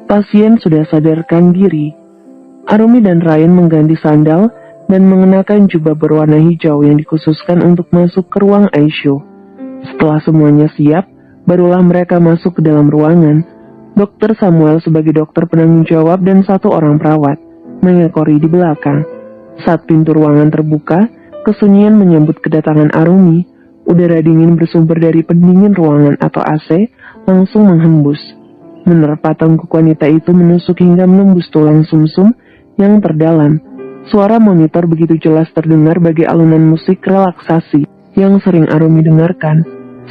Pasien sudah sadarkan diri. Arumi dan Ryan mengganti sandal dan mengenakan jubah berwarna hijau yang dikhususkan untuk masuk ke ruang ICU. Setelah semuanya siap, barulah mereka masuk ke dalam ruangan. Dokter Samuel sebagai dokter penanggung jawab dan satu orang perawat mengekori di belakang. Saat pintu ruangan terbuka, kesunyian menyambut kedatangan Arumi. Udara dingin bersumber dari pendingin ruangan atau AC langsung menghembus. Menerpa tengkuk wanita itu menusuk hingga menembus tulang sumsum yang terdalam. Suara monitor begitu jelas terdengar bagi alunan musik relaksasi yang sering Arumi dengarkan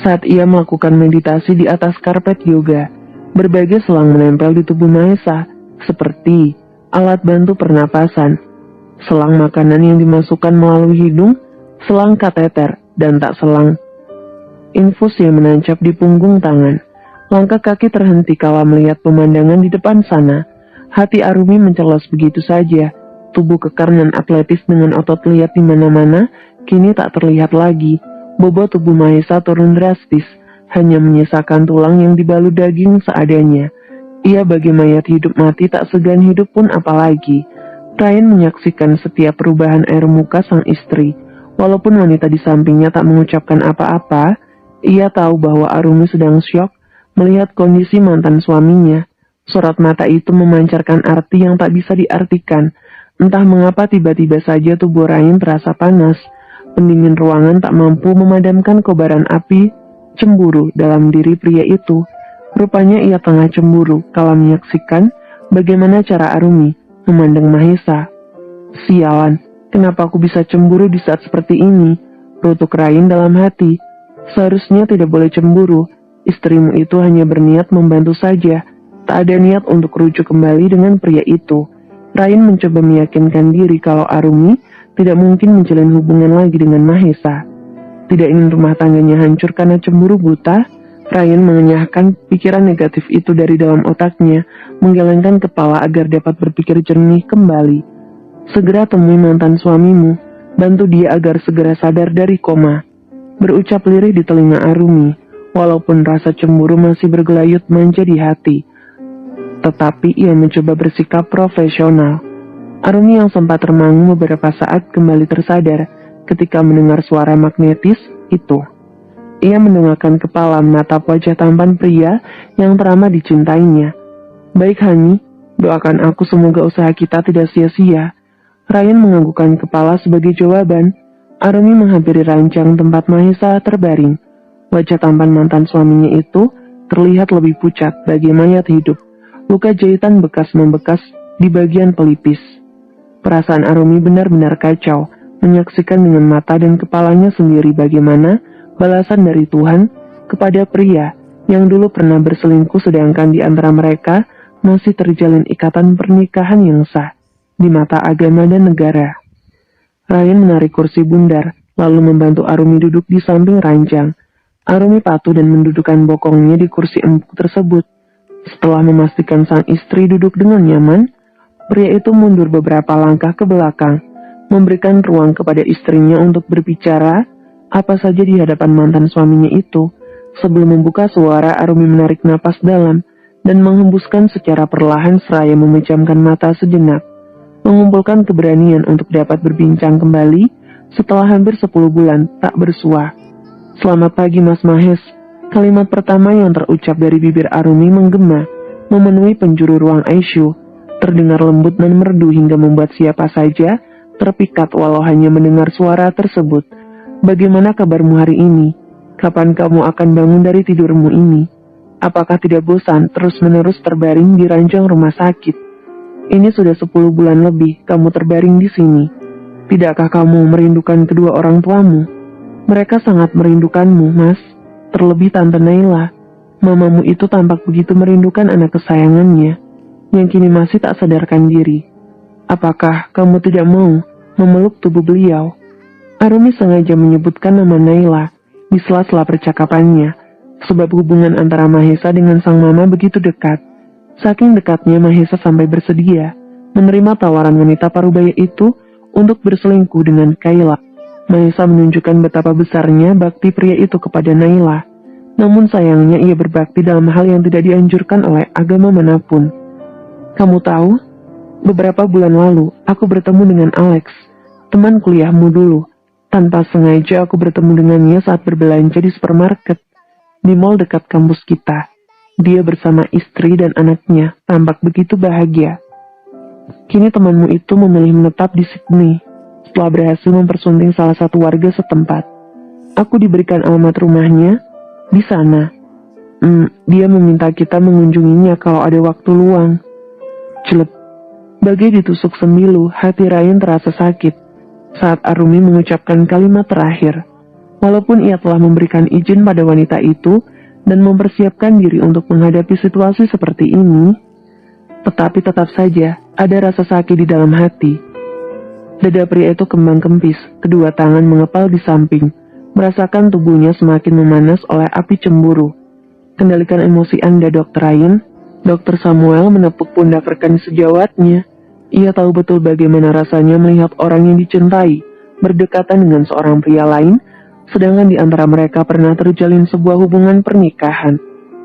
saat ia melakukan meditasi di atas karpet yoga. Berbagai selang menempel di tubuh Mahesa, seperti alat bantu pernapasan, selang makanan yang dimasukkan melalui hidung, selang kateter, dan tak selang infus yang menancap di punggung tangan. Langkah kaki terhenti kala melihat pemandangan di depan sana. Hati Arumi mencelos begitu saja. Tubuh kekar dan atletis dengan otot lihat di mana-mana, kini tak terlihat lagi. Bobot tubuh Mahesa turun drastis, hanya menyisakan tulang yang dibalut daging seadanya. Ia bagi mayat hidup mati tak segan hidup pun apalagi. Ryan menyaksikan setiap perubahan air muka sang istri. Walaupun wanita di sampingnya tak mengucapkan apa-apa, ia tahu bahwa Arumi sedang syok melihat kondisi mantan suaminya. Sorot mata itu memancarkan arti yang tak bisa diartikan. Entah mengapa tiba-tiba saja tubuh Ryan terasa panas. Pendingin ruangan tak mampu memadamkan kobaran api cemburu dalam diri pria itu. Rupanya ia tengah cemburu kala menyaksikan bagaimana cara Arumi memandang Mahesa. Sialan, kenapa aku bisa cemburu di saat seperti ini? Rutuk Ryan dalam hati. Seharusnya tidak boleh cemburu. Istrimu itu hanya berniat membantu saja. Tak ada niat untuk rujuk kembali dengan pria itu. Ryan mencoba meyakinkan diri kalau Arumi tidak mungkin menjalin hubungan lagi dengan Mahesa. Tidak ingin rumah tangganya hancur karena cemburu buta, Ryan mengenyahkan pikiran negatif itu dari dalam otaknya, menggelengkan kepala agar dapat berpikir jernih kembali. Segera temui mantan suamimu, bantu dia agar segera sadar dari koma. Berucap lirih di telinga Arumi, walaupun rasa cemburu masih bergelayut manja di hati. Tetapi ia mencoba bersikap profesional. Arumi yang sempat termangu beberapa saat kembali tersadar ketika mendengar suara magnetis itu. Ia mendongakkan kepala menatap wajah tampan pria yang teramat dicintainya. Baik Hani, doakan aku semoga usaha kita tidak sia-sia. Ryan menganggukkan kepala sebagai jawaban. Arumi menghampiri ranjang tempat Mahesa terbaring. Wajah tampan mantan suaminya itu terlihat lebih pucat bagi mayat hidup. Luka jahitan bekas membekas di bagian pelipis. Perasaan Arumi benar-benar kacau, menyaksikan dengan mata dan kepalanya sendiri bagaimana balasan dari Tuhan kepada pria yang dulu pernah berselingkuh sedangkan di antara mereka masih terjalin ikatan pernikahan yang sah di mata agama dan negara. Ryan menarik kursi bundar, lalu membantu Arumi duduk di samping ranjang. Arumi patuh dan mendudukkan bokongnya di kursi empuk tersebut. Setelah memastikan sang istri duduk dengan nyaman, pria itu mundur beberapa langkah ke belakang, memberikan ruang kepada istrinya untuk berbicara apa saja di hadapan mantan suaminya itu. Sebelum membuka suara, Arumi menarik napas dalam dan menghembuskan secara perlahan seraya memejamkan mata sejenak, mengumpulkan keberanian untuk dapat berbincang kembali setelah hampir 10 bulan tak bersua. Selamat pagi Mas Mahes. Kalimat pertama yang terucap dari bibir Arumi menggema, memenuhi penjuru ruang ICU, terdengar lembut dan merdu hingga membuat siapa saja terpikat walau hanya mendengar suara tersebut. Bagaimana kabarmu hari ini? Kapan kamu akan bangun dari tidurmu ini? Apakah tidak bosan terus-menerus terbaring di ranjang rumah sakit? Ini sudah 10 bulan lebih kamu terbaring di sini. Tidakkah kamu merindukan kedua orang tuamu? Mereka sangat merindukanmu, Mas. Terlebih Tante Naila. Mamamu itu tampak begitu merindukan anak kesayangannya, yang kini masih tak sadarkan diri. Apakah kamu tidak mau memeluk tubuh beliau? Arumi sengaja menyebutkan nama Naila di sela-sela percakapannya, sebab hubungan antara Mahesa dengan sang mama begitu dekat. Saking dekatnya Mahesa sampai bersedia menerima tawaran wanita parubaya itu untuk berselingkuh dengan Kayla. Mahesa menunjukkan betapa besarnya bakti pria itu kepada Naila. Namun sayangnya ia berbakti dalam hal yang tidak dianjurkan oleh agama manapun. Kamu tahu, beberapa bulan lalu aku bertemu dengan Alex, teman kuliahmu dulu. Tanpa sengaja aku bertemu dengannya saat berbelanja di supermarket di mall dekat kampus kita. Dia bersama istri dan anaknya tampak begitu bahagia. Kini temanmu itu memilih menetap di Sydney setelah berhasil mempersunting salah satu warga setempat. Aku diberikan alamat rumahnya di sana. Dia meminta kita mengunjunginya kalau ada waktu luang. Celep. Bagai ditusuk sembilu, hati Ryan terasa sakit saat Arumi mengucapkan kalimat terakhir. Walaupun ia telah memberikan izin pada wanita itu dan mempersiapkan diri untuk menghadapi situasi seperti ini, tetapi tetap saja ada rasa sakit di dalam hati. Dada pria itu kembang kempis, kedua tangan mengepal di samping, merasakan tubuhnya semakin memanas oleh api cemburu. Kendalikan emosi Anda, Dr. Ryan. Dr. Samuel menepuk pundak rekan sejawatnya. Ia tahu betul bagaimana rasanya melihat orang yang dicintai berdekatan dengan seorang pria lain, sedangkan di antara mereka pernah terjalin sebuah hubungan pernikahan,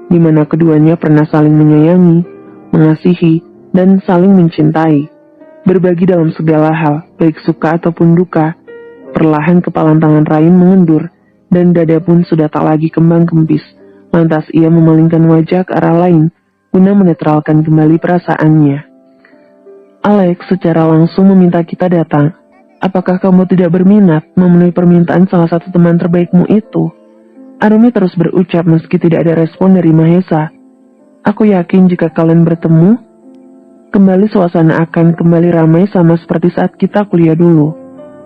di mana keduanya pernah saling menyayangi, mengasihi, dan saling mencintai. Berbagi dalam segala hal, baik suka ataupun duka. Perlahan kepalan tangan Ryan mengendur, dan dada pun sudah tak lagi kembang kempis. Lantas ia memalingkan wajah ke arah lain, guna menetralkan kembali perasaannya. Alex secara langsung meminta kita datang. Apakah kamu tidak berminat memenuhi permintaan salah satu teman terbaikmu itu? Arumi terus berucap meski tidak ada respon dari Mahesa. Aku yakin jika kalian bertemu, kembali suasana akan kembali ramai sama seperti saat kita kuliah dulu.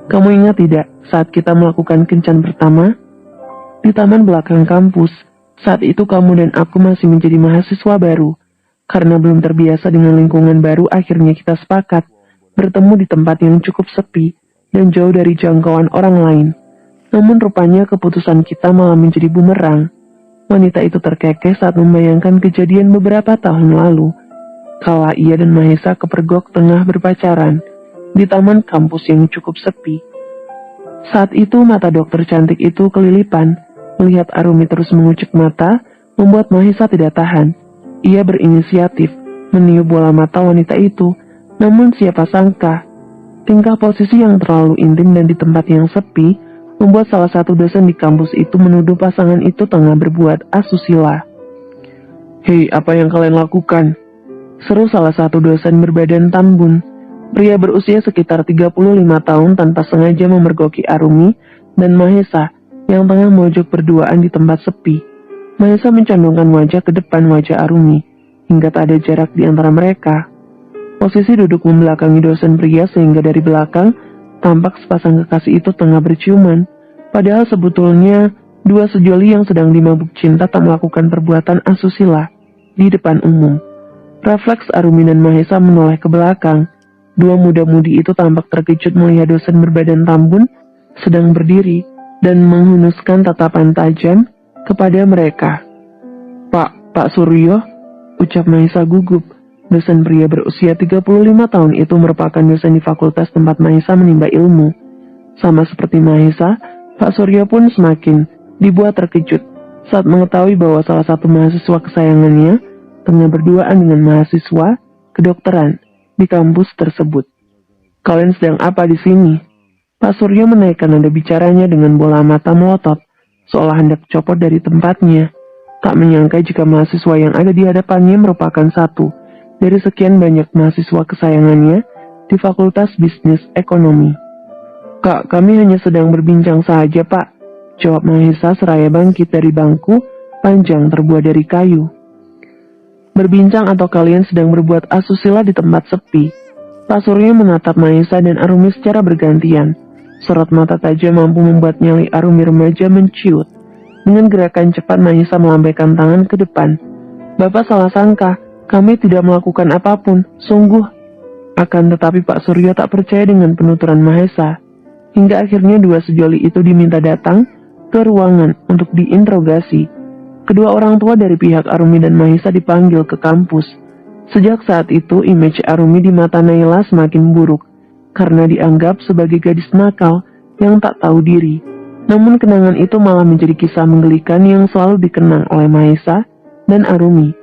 Kamu ingat tidak saat kita melakukan kencan pertama? Di taman belakang kampus, saat itu kamu dan aku masih menjadi mahasiswa baru. Karena belum terbiasa dengan lingkungan baru, akhirnya kita sepakat bertemu di tempat yang cukup sepi dan jauh dari jangkauan orang lain. Namun rupanya keputusan kita malah menjadi bumerang. Wanita itu terkekeh saat membayangkan kejadian beberapa tahun lalu, kala ia dan Mahesa kepergok tengah berpacaran di taman kampus yang cukup sepi. Saat itu mata dokter cantik itu kelilipan, melihat Arumi terus mengucuk mata, membuat Mahesa tidak tahan. Ia berinisiatif meniup bola mata wanita itu, namun siapa sangka, tingkah posisi yang terlalu intim dan di tempat yang sepi, membuat salah satu dosen di kampus itu menuduh pasangan itu tengah berbuat asusila. "Hei, apa yang kalian lakukan?" seru salah satu dosen berbadan tambun. Pria berusia sekitar 35 tahun tanpa sengaja memergoki Arumi dan Mahesa yang tengah mojok berduaan di tempat sepi. Mahesa mencondongkan wajah ke depan wajah Arumi, hingga tak ada jarak di antara mereka. Posisi duduk membelakangi dosen pria sehingga dari belakang, tampak sepasang kekasih itu tengah berciuman. Padahal sebetulnya, dua sejoli yang sedang dimabuk cinta tak melakukan perbuatan asusila di depan umum. Refleks Arumi dan Mahesa menoleh ke belakang. Dua muda-mudi itu tampak terkejut melihat dosen berbadan tambun sedang berdiri dan menghunuskan tatapan tajam kepada mereka. Pak Suryo, ucap Mahesa gugup. Dosen pria berusia 35 tahun itu merupakan dosen di fakultas tempat Mahesa menimba ilmu. Sama seperti Mahesa, Pak Suryo pun semakin dibuat terkejut saat mengetahui bahwa salah satu mahasiswa kesayangannya tengah berduaan dengan mahasiswa kedokteran di kampus tersebut. "Kalian sedang apa di sini?" Pak Suryo menaikkan nada bicaranya dengan bola mata melotot, seolah hendak copot dari tempatnya. Tak menyangka jika mahasiswa yang ada di hadapannya merupakan satu dari sekian banyak mahasiswa kesayangannya di Fakultas Bisnis Ekonomi. "Kak, kami hanya sedang berbincang saja, Pak," jawab Mahesa seraya bangkit dari bangku panjang terbuat dari kayu. "Berbincang atau kalian sedang berbuat asusila di tempat sepi?" Pak Surya menatap Mahesa dan Arumi secara bergantian. Sorot mata tajam mampu membuat nyali Arumi remaja menciut. Dengan gerakan cepat Mahesa melambaikan tangan ke depan. "Bapak salah sangka, kami tidak melakukan apapun, sungguh." Akan tetapi Pak Suryo tak percaya dengan penuturan Mahesa. Hingga akhirnya dua sejoli itu diminta datang ke ruangan untuk diinterogasi. Kedua orang tua dari pihak Arumi dan Mahesa dipanggil ke kampus. Sejak saat itu, image Arumi di mata Naila semakin buruk, karena dianggap sebagai gadis nakal yang tak tahu diri. Namun kenangan itu malah menjadi kisah menggelikan yang selalu dikenang oleh Mahesa dan Arumi.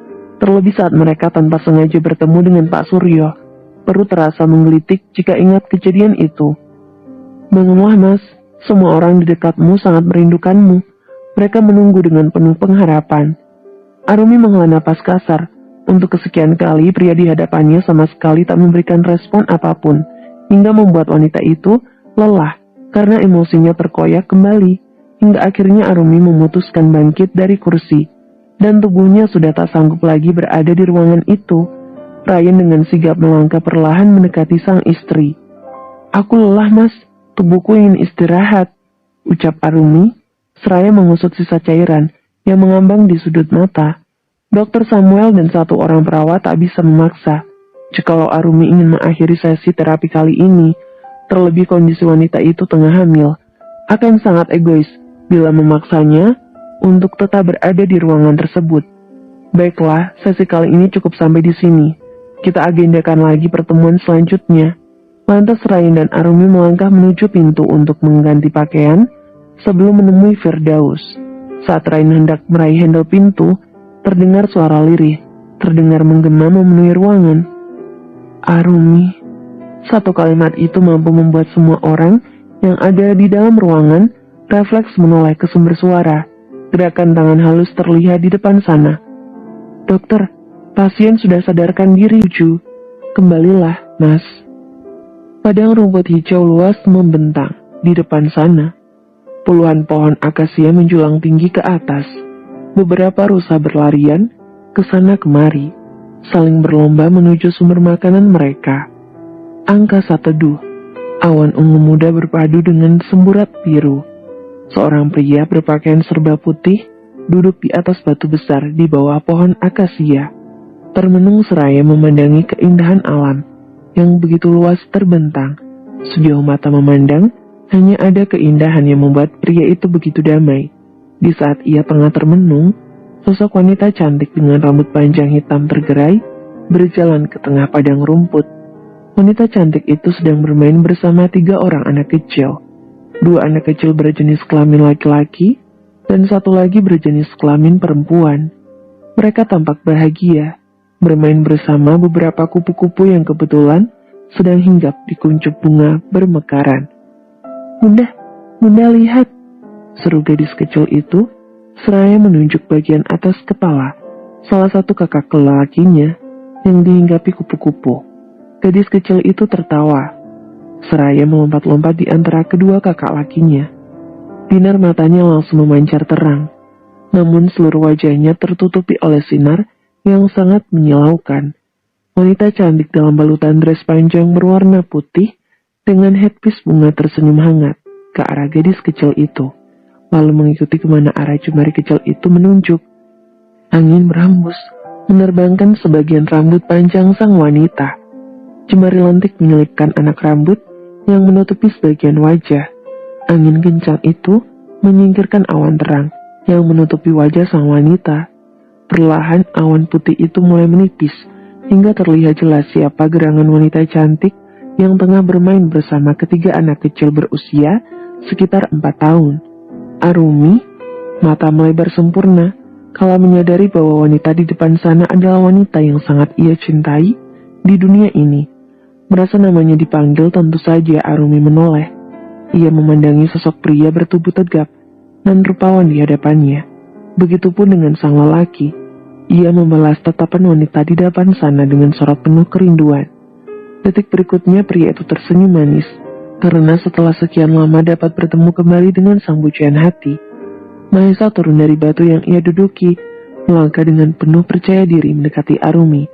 Terlebih saat mereka tanpa sengaja bertemu dengan Pak Suryo. Perut terasa menggelitik jika ingat kejadian itu. Bangunlah Mas, semua orang di dekatmu sangat merindukanmu. Mereka menunggu dengan penuh pengharapan. Arumi menghela napas kasar. Untuk kesekian kali pria di hadapannya sama sekali tak memberikan respon apapun, hingga membuat wanita itu lelah karena emosinya terkoyak kembali, hingga akhirnya Arumi memutuskan bangkit dari kursi, dan tubuhnya sudah tak sanggup lagi berada di ruangan itu. Ryan dengan sigap melangkah perlahan mendekati sang istri. "Aku lelah Mas, tubuhku ingin istirahat," ucap Arumi, seraya mengusut sisa cairan yang mengambang di sudut mata. Dokter Samuel dan satu orang perawat tak bisa memaksa. Jikalau Arumi ingin mengakhiri sesi terapi kali ini, terlebih kondisi wanita itu tengah hamil, akan sangat egois bila memaksanya untuk tetap berada di ruangan tersebut. Baiklah, sesi kali ini cukup sampai di sini. Kita agendakan lagi pertemuan selanjutnya. Lantas Ryan dan Arumi melangkah menuju pintu untuk mengganti pakaian sebelum menemui Firdaus. Saat Ryan hendak meraih handle pintu, terdengar suara lirih, terdengar menggema memenuhi ruangan. "Arumi." Satu kalimat itu mampu membuat semua orang yang ada di dalam ruangan refleks menoleh ke sumber suara. Gerakan tangan halus terlihat di depan sana. "Dokter, pasien sudah sadarkan diri, Ju. Kembalilah, Mas." Padang rumput hijau luas membentang di depan sana. Puluhan pohon akasia menjulang tinggi ke atas. Beberapa rusa berlarian ke sana kemari, saling berlomba menuju sumber makanan mereka. Angkasa teduh, awan ungu muda berpadu dengan semburat biru. Seorang pria berpakaian serba putih duduk di atas batu besar di bawah pohon akasia, termenung seraya memandangi keindahan alam yang begitu luas terbentang. Sejauh mata memandang, hanya ada keindahan yang membuat pria itu begitu damai. Di saat ia tengah termenung, sosok wanita cantik dengan rambut panjang hitam tergerai berjalan ke tengah padang rumput. Wanita cantik itu sedang bermain bersama 3 orang anak kecil. 2 anak kecil berjenis kelamin laki-laki dan 1 lagi berjenis kelamin perempuan. Mereka tampak bahagia, bermain bersama beberapa kupu-kupu yang kebetulan sedang hinggap di kuncup bunga bermekaran. Bunda lihat," seru gadis kecil itu, seraya menunjuk bagian atas kepala salah satu kakak lelakinya yang dihinggapi kupu-kupu. Gadis kecil itu tertawa, seraya melompat-lompat di antara kedua kakak lakinya. Binar matanya langsung memancar terang, namun seluruh wajahnya tertutupi oleh sinar yang sangat menyilaukan. Wanita cantik dalam balutan dress panjang berwarna putih dengan headpiece bunga tersenyum hangat ke arah gadis kecil itu, lalu mengikuti kemana arah jemari kecil itu menunjuk. Angin berhembus, menerbangkan sebagian rambut panjang sang wanita. Jemari lentik menyelipkan anak rambut yang menutupi sebagian wajah. Angin kencang itu menyingkirkan awan terang yang menutupi wajah sang wanita. Perlahan awan putih itu mulai menipis, hingga terlihat jelas siapa gerangan wanita cantik yang tengah bermain bersama ketiga anak kecil berusia sekitar 4 tahun. Arumi, mata melebar sempurna, kala menyadari bahwa wanita di depan sana adalah wanita yang sangat ia cintai di dunia ini. Merasa namanya dipanggil, tentu saja Arumi menoleh. Ia memandangi sosok pria bertubuh tegap dan rupawan di hadapannya. Begitupun dengan sang lelaki. Ia membalas tatapan wanita di depan sana dengan sorot penuh kerinduan. Detik berikutnya pria itu tersenyum manis, karena setelah sekian lama dapat bertemu kembali dengan sang pujian hati. Mahesa turun dari batu yang ia duduki, melangkah dengan penuh percaya diri mendekati Arumi,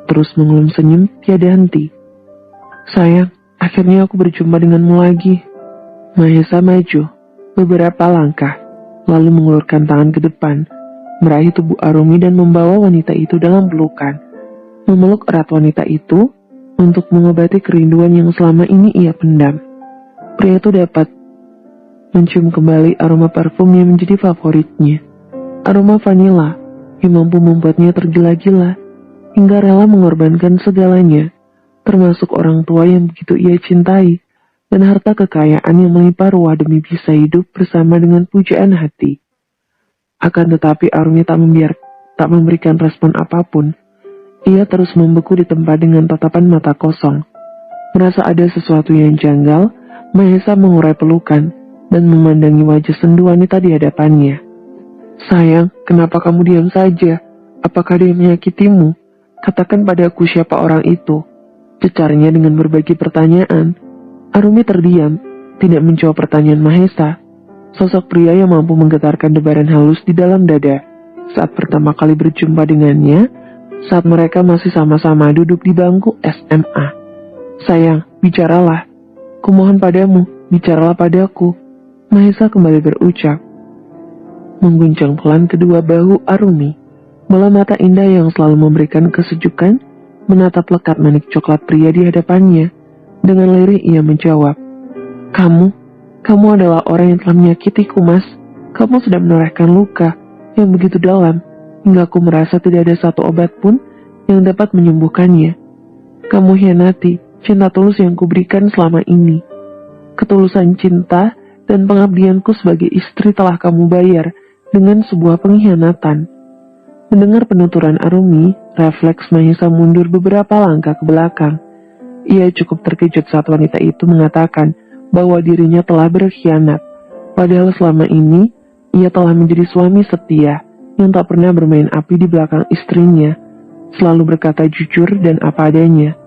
terus mengelum senyum tiada henti. "Sayang, akhirnya aku berjumpa denganmu lagi." Mahesa maju beberapa langkah, lalu mengulurkan tangan ke depan, meraih tubuh Arumi dan membawa wanita itu dalam pelukan. Memeluk erat wanita itu untuk mengobati kerinduan yang selama ini ia pendam. Pria itu dapat mencium kembali aroma parfum yang menjadi favoritnya. Aroma vanila yang mampu membuatnya tergila-gila, hingga rela mengorbankan segalanya, termasuk orang tua yang begitu ia cintai, dan harta kekayaan yang melimpah ruah demi bisa hidup bersama dengan pujaan hati. Akan tetapi Arumi tak tak memberikan respon apapun. Ia terus membeku di tempat dengan tatapan mata kosong. Merasa ada sesuatu yang janggal, Mahesa mengurai pelukan dan memandangi wajah sendu wanita di hadapannya. Sayang, kenapa kamu diam saja? Apakah dia menyakitimu? Katakan padaku siapa orang itu. Cecarnya dengan berbagai pertanyaan. Arumi terdiam, tidak menjawab pertanyaan Mahesa. Sosok pria yang mampu menggetarkan debaran halus di dalam dada. Saat pertama kali berjumpa dengannya, saat mereka masih sama-sama duduk di bangku SMA. Sayang, bicaralah. Kumohon padamu, bicaralah padaku. Mahesa kembali berucap. Mengguncang pelan kedua bahu Arumi. Bola mata indah yang selalu memberikan kesejukan menatap lekat manik coklat pria di hadapannya. Dengan lirih ia menjawab, Kamu adalah orang yang telah menyakitiku, Mas. Kamu sudah menorehkan luka yang begitu dalam, hingga aku merasa tidak ada satu obat pun yang dapat menyembuhkannya. Kamu hianati cinta tulus yang kuberikan selama ini. Ketulusan cinta dan pengabdianku sebagai istri telah kamu bayar dengan sebuah pengkhianatan. Mendengar penuturan Arumi, refleks Mahesa mundur beberapa langkah ke belakang. Ia cukup terkejut saat wanita itu mengatakan bahwa dirinya telah berkhianat. Padahal selama ini, ia telah menjadi suami setia yang tak pernah bermain api di belakang istrinya, selalu berkata jujur dan apa adanya.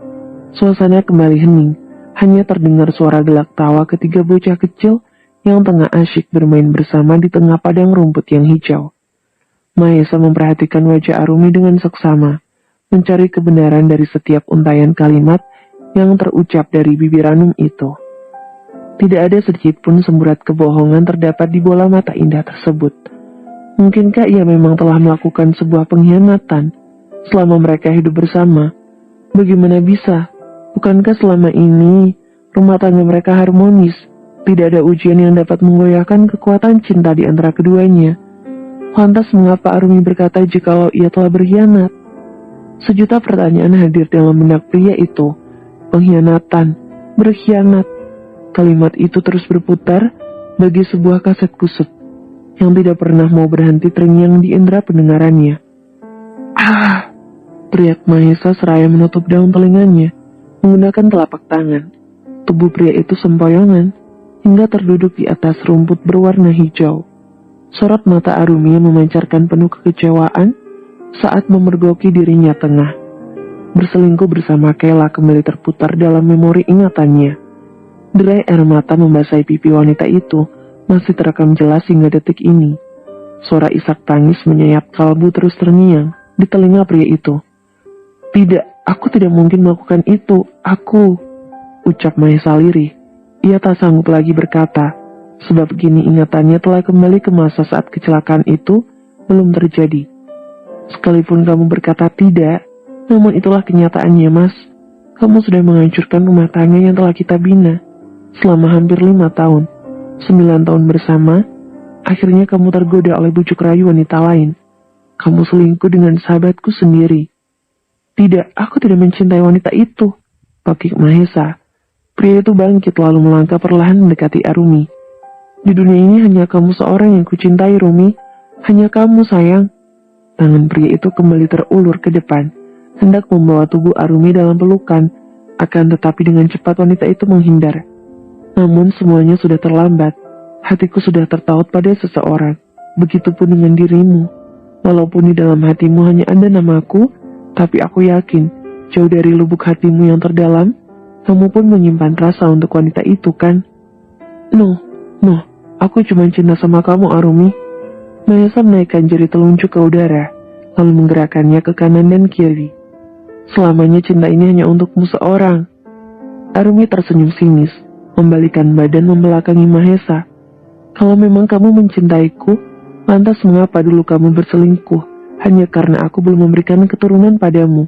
Suasana kembali hening, hanya terdengar suara gelak tawa ketiga bocah kecil yang tengah asyik bermain bersama di tengah padang rumput yang hijau. Mahesa memperhatikan wajah Arumi dengan seksama, mencari kebenaran dari setiap untayan kalimat yang terucap dari bibir Anum itu. Tidak ada sedikit pun semburat kebohongan terdapat di bola mata indah tersebut. Mungkinkah ia memang telah melakukan sebuah pengkhianatan selama mereka hidup bersama? Bagaimana bisa? Bukankah selama ini rumah tangga mereka harmonis? Tidak ada ujian yang dapat menggoyahkan kekuatan cinta di antara keduanya. Lantas mengapa Arumi berkata jikalau ia telah berkhianat? Sejuta pertanyaan hadir dalam benak pria itu. Pengkhianatan, berkhianat. Kalimat itu terus berputar bagi sebuah kaset kusut yang tidak pernah mau berhenti terngiang di indera pendengarannya. Ah! Teriak Mahesa seraya menutup daun telinganya menggunakan telapak tangan. Tubuh pria itu sempoyongan hingga terduduk di atas rumput berwarna hijau. Sorot mata Arumi yang memancarkan penuh kekecewaan saat memergoki dirinya tengah. Berselingkuh bersama Kela kembali terputar dalam memori ingatannya. Derai air mata membasahi pipi wanita itu masih terekam jelas hingga detik ini. Suara isak tangis menyayat kalbu terus terngiang di telinga pria itu. Tidak, aku tidak mungkin melakukan itu. Aku, ucap Mahesa lirih. Ia tak sanggup lagi berkata, sebab kini ingatannya telah kembali ke masa saat kecelakaan itu belum terjadi. Sekalipun kamu berkata tidak, namun itulah kenyataannya, Mas. Kamu sudah menghancurkan rumah tangga yang telah kita bina. Selama hampir 5 tahun, 9 tahun bersama, akhirnya kamu tergoda oleh bujuk rayu wanita lain. Kamu selingkuh dengan sahabatku sendiri. Tidak, aku tidak mencintai wanita itu, pakik Mahesa. Pria itu bangkit lalu melangkah perlahan mendekati Arumi. Di dunia ini hanya kamu seorang yang kucintai, Rumi. Hanya kamu, sayang. Tangan pria itu kembali terulur ke depan, hendak membawa tubuh Arumi dalam pelukan, akan tetapi dengan cepat wanita itu menghindar. Namun semuanya sudah terlambat. Hatiku sudah tertaut pada seseorang. Begitupun dengan dirimu. Walaupun di dalam hatimu hanya ada namaku, tapi aku yakin, jauh dari lubuk hatimu yang terdalam, kamu pun menyimpan rasa untuk wanita itu, kan? No, aku cuma cinta sama kamu, Arumi. Mahesa menaikkan jari telunjuk ke udara, lalu menggerakkannya ke kanan dan kiri. Selamanya cinta ini hanya untukmu seorang. Arumi tersenyum sinis, membalikan badan membelakangi Mahesa. Kalau memang kamu mencintaiku, lantas mengapa dulu kamu berselingkuh hanya karena aku belum memberikan keturunan padamu?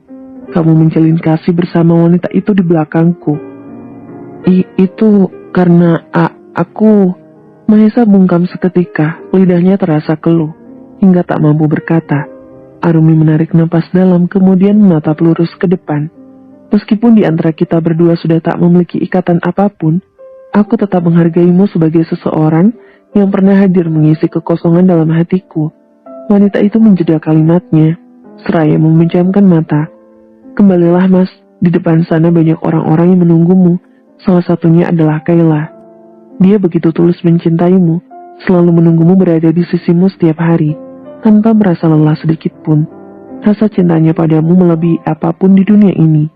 Kamu menjalin kasih bersama wanita itu di belakangku. Itu karena aku... Mahesa bungkam seketika, lidahnya terasa keluh, hingga tak mampu berkata. Arumi menarik napas dalam kemudian menatap lurus ke depan. Meskipun di antara kita berdua sudah tak memiliki ikatan apapun, aku tetap menghargaimu sebagai seseorang yang pernah hadir mengisi kekosongan dalam hatiku. Wanita itu menjeda kalimatnya, seraya memejamkan mata. Kembalilah mas, di depan sana banyak orang-orang yang menunggumu. Salah satunya adalah Kayla. Dia begitu tulus mencintaimu, selalu menunggumu berada di sisimu setiap hari, tanpa merasa lelah sedikit pun. Rasa cintanya padamu melebihi apapun di dunia ini.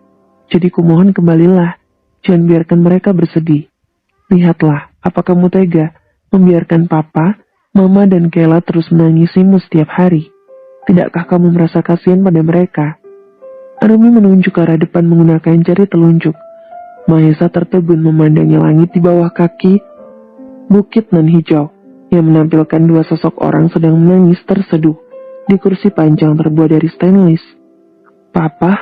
Jadi kumohon kembalilah, jangan biarkan mereka bersedih. Lihatlah, apa kamu tega membiarkan papa, mama dan Kayla terus menangisimu setiap hari? Tidakkah kamu merasa kasihan pada mereka? Arumi menunjuk ke arah depan menggunakan jari telunjuk. Mahesa tertegun memandangi langit di bawah kaki bukit nan hijau, yang menampilkan dua sosok orang sedang menangis terseduh di kursi panjang terbuat dari stainless. Papa,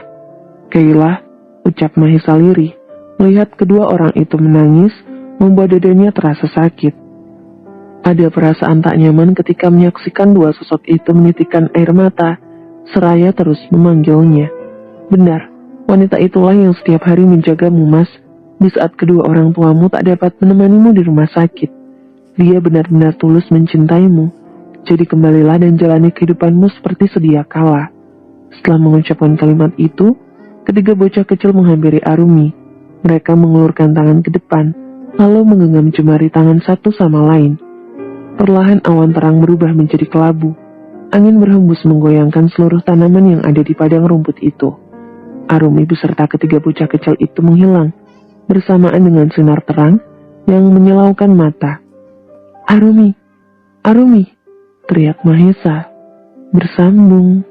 Kayla, ucap Mahesa lirih. Melihat kedua orang itu menangis, membuat dadanya terasa sakit. Ada perasaan tak nyaman ketika menyaksikan dua sosok itu menitikkan air mata, seraya terus memanggilnya. Benar, wanita itulah yang setiap hari menjagamu, Mas, di saat kedua orang tuamu tak dapat menemanimu di rumah sakit. Dia benar-benar tulus mencintaimu, jadi kembalilah dan jalani kehidupanmu seperti sedia kala. Setelah mengucapkan kalimat itu, ketiga bocah kecil menghampiri Arumi. Mereka mengulurkan tangan ke depan, lalu menggenggam jemari tangan satu sama lain. Perlahan awan terang berubah menjadi kelabu. Angin berhembus menggoyangkan seluruh tanaman yang ada di padang rumput itu. Arumi beserta ketiga bocah kecil itu menghilang, bersamaan dengan sinar terang yang menyilaukan mata. Arumi, Arumi, teriak Mahesa. Bersambung.